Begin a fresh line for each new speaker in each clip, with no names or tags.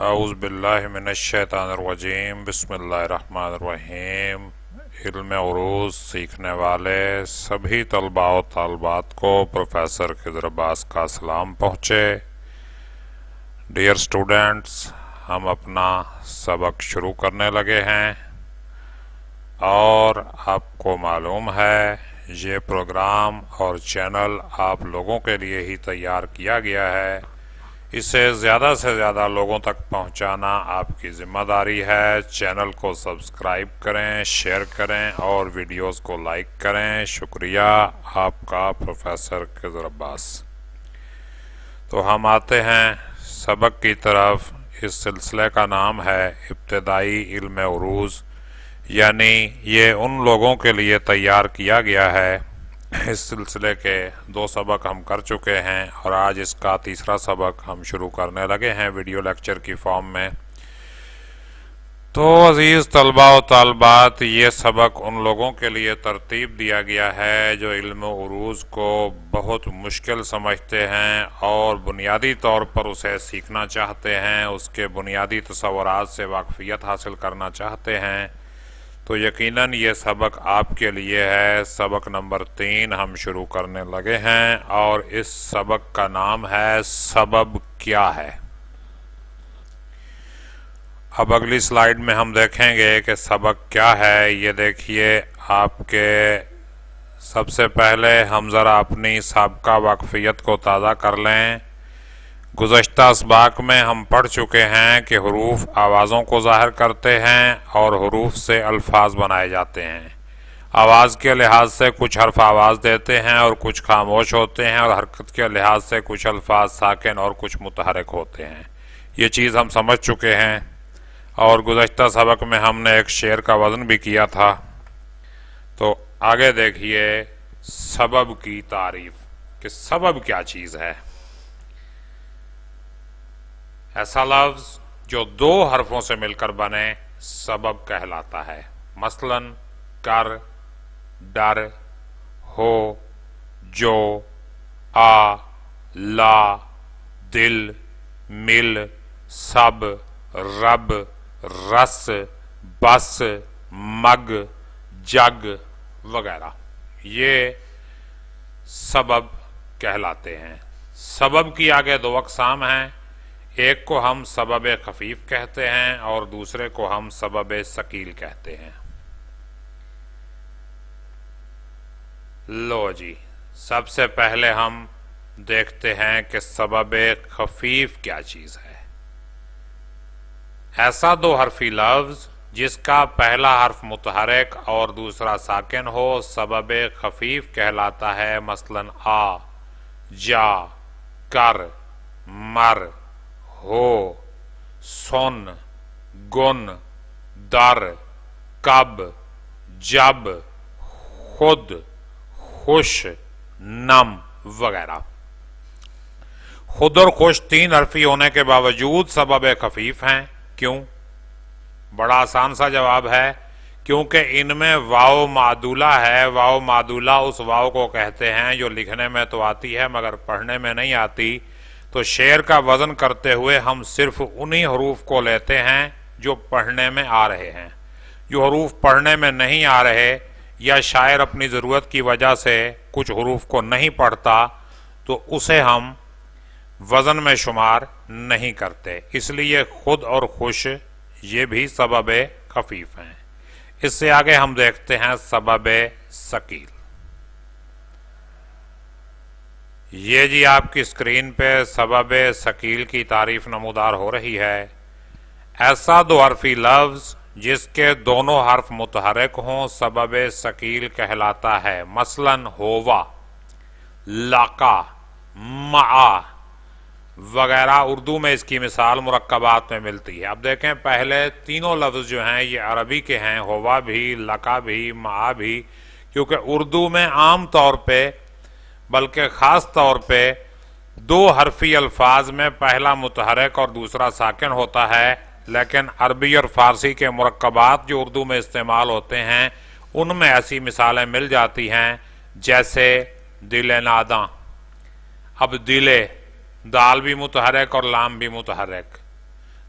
اعوذ باللہ من الشیطان الرجیم بسم اللہ الرحمن الرحیم۔ علم عروض سیکھنے والے سبھی طلباء و طالبات کو پروفیسر خضر عباس کا سلام پہنچے۔ ڈیئر اسٹوڈنٹس، ہم اپنا سبق شروع کرنے لگے ہیں اور آپ کو معلوم ہے یہ پروگرام اور چینل آپ لوگوں کے لیے ہی تیار کیا گیا ہے۔ اسے زیادہ سے زیادہ لوگوں تک پہنچانا آپ کی ذمہ داری ہے۔ چینل کو سبسکرائب کریں، شیئر کریں اور ویڈیوز کو لائک کریں۔ شکریہ آپ کا پروفیسر خضر عباس۔ تو ہم آتے ہیں سبق کی طرف۔ اس سلسلے کا نام ہے ابتدائی علم عروض، یعنی یہ ان لوگوں کے لیے تیار کیا گیا ہے۔ اس سلسلے کے 2 سبق ہم کر چکے ہیں اور آج اس کا تیسرا سبق ہم شروع کرنے لگے ہیں ویڈیو لیکچر کی فارم میں۔ تو عزیز طلباء و طالبات، یہ سبق ان لوگوں کے لیے ترتیب دیا گیا ہے جو علم عروض کو بہت مشکل سمجھتے ہیں اور بنیادی طور پر اسے سیکھنا چاہتے ہیں، اس کے بنیادی تصورات سے واقفیت حاصل کرنا چاہتے ہیں۔ تو یقیناً یہ سبق آپ کے لیے ہے۔ سبق نمبر 3 ہم شروع کرنے لگے ہیں اور اس سبق کا نام ہے سبب کیا ہے۔ اب اگلی سلائیڈ میں ہم دیکھیں گے کہ سبب کیا ہے۔ یہ دیکھیے آپ کے سب سے پہلے ہم ذرا اپنی سابقہ واقفیت کو تازہ کر لیں۔ گزشتہ اسباق میں ہم پڑھ چکے ہیں کہ حروف آوازوں کو ظاہر کرتے ہیں اور حروف سے الفاظ بنائے جاتے ہیں۔ آواز کے لحاظ سے کچھ حرف آواز دیتے ہیں اور کچھ خاموش ہوتے ہیں، اور حرکت کے لحاظ سے کچھ الفاظ ساکن اور کچھ متحرک ہوتے ہیں۔ یہ چیز ہم سمجھ چکے ہیں اور گزشتہ سبق میں ہم نے ایک شعر کا وزن بھی کیا تھا۔ تو آگے دیکھیے سبب کی تعریف کہ سبب کیا چیز ہے۔ ایسا لفظ جو 2 حرفوں سے مل کر بنے سبب کہلاتا ہے۔ مثلاً کر، ڈر، ہو، جو، آ، لا، دل، مل، سب، رب، رس، بس، مگ، جگ وغیرہ، یہ سبب کہلاتے ہیں۔ سبب کی آگے 2 اقسام ہیں، ایک کو ہم سبب خفیف کہتے ہیں اور دوسرے کو ہم سبب ثقیل کہتے ہیں۔ لو جی، سب سے پہلے ہم دیکھتے ہیں کہ سبب خفیف کیا چیز ہے۔ ایسا 2 حرفی لفظ جس کا پہلا حرف متحرک اور دوسرا ساکن ہو سبب خفیف کہلاتا ہے۔ مثلاً آ، جا، کر، مر، ہو، سن، گن، در، کب، جب، خود، خوش، نم وغیرہ۔ خود اور خوش 3 حرفی ہونے کے باوجود سبب خفیف ہیں۔ کیوں؟ بڑا آسان سا جواب ہے، کیونکہ ان میں واو معدولہ ہے۔ واو معدولہ اس واو کو کہتے ہیں جو لکھنے میں تو آتی ہے مگر پڑھنے میں نہیں آتی۔ تو شعر کا وزن کرتے ہوئے ہم صرف انہی حروف کو لیتے ہیں جو پڑھنے میں آ رہے ہیں۔ جو حروف پڑھنے میں نہیں آ رہے یا شاعر اپنی ضرورت کی وجہ سے کچھ حروف کو نہیں پڑھتا تو اسے ہم وزن میں شمار نہیں کرتے۔ اس لیے خود اور خوش یہ بھی سبب خفیف ہیں۔ اس سے آگے ہم دیکھتے ہیں سبب ثقیل۔ یہ جی آپ کی اسکرین پہ سبب ثقیل کی تعریف نمودار ہو رہی ہے۔ ایسا 2 حرفی لفظ جس کے دونوں حرف متحرک ہوں سبب ثقیل کہلاتا ہے۔ مثلاً ہوا، لاقا، معا وغیرہ۔ اردو میں اس کی مثال مرکبات میں ملتی ہے۔ اب دیکھیں پہلے تینوں لفظ جو ہیں یہ عربی کے ہیں، ہوا بھی، لقا بھی، معا بھی، کیونکہ اردو میں عام طور پہ بلکہ خاص طور پہ 2 حرفی الفاظ میں پہلا متحرک اور دوسرا ساکن ہوتا ہے، لیکن عربی اور فارسی کے مرکبات جو اردو میں استعمال ہوتے ہیں ان میں ایسی مثالیں مل جاتی ہیں جیسے دل ناداں۔ اب دل، دال بھی متحرک اور لام بھی متحرک۔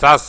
10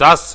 10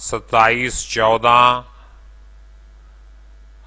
27 14,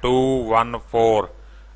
214।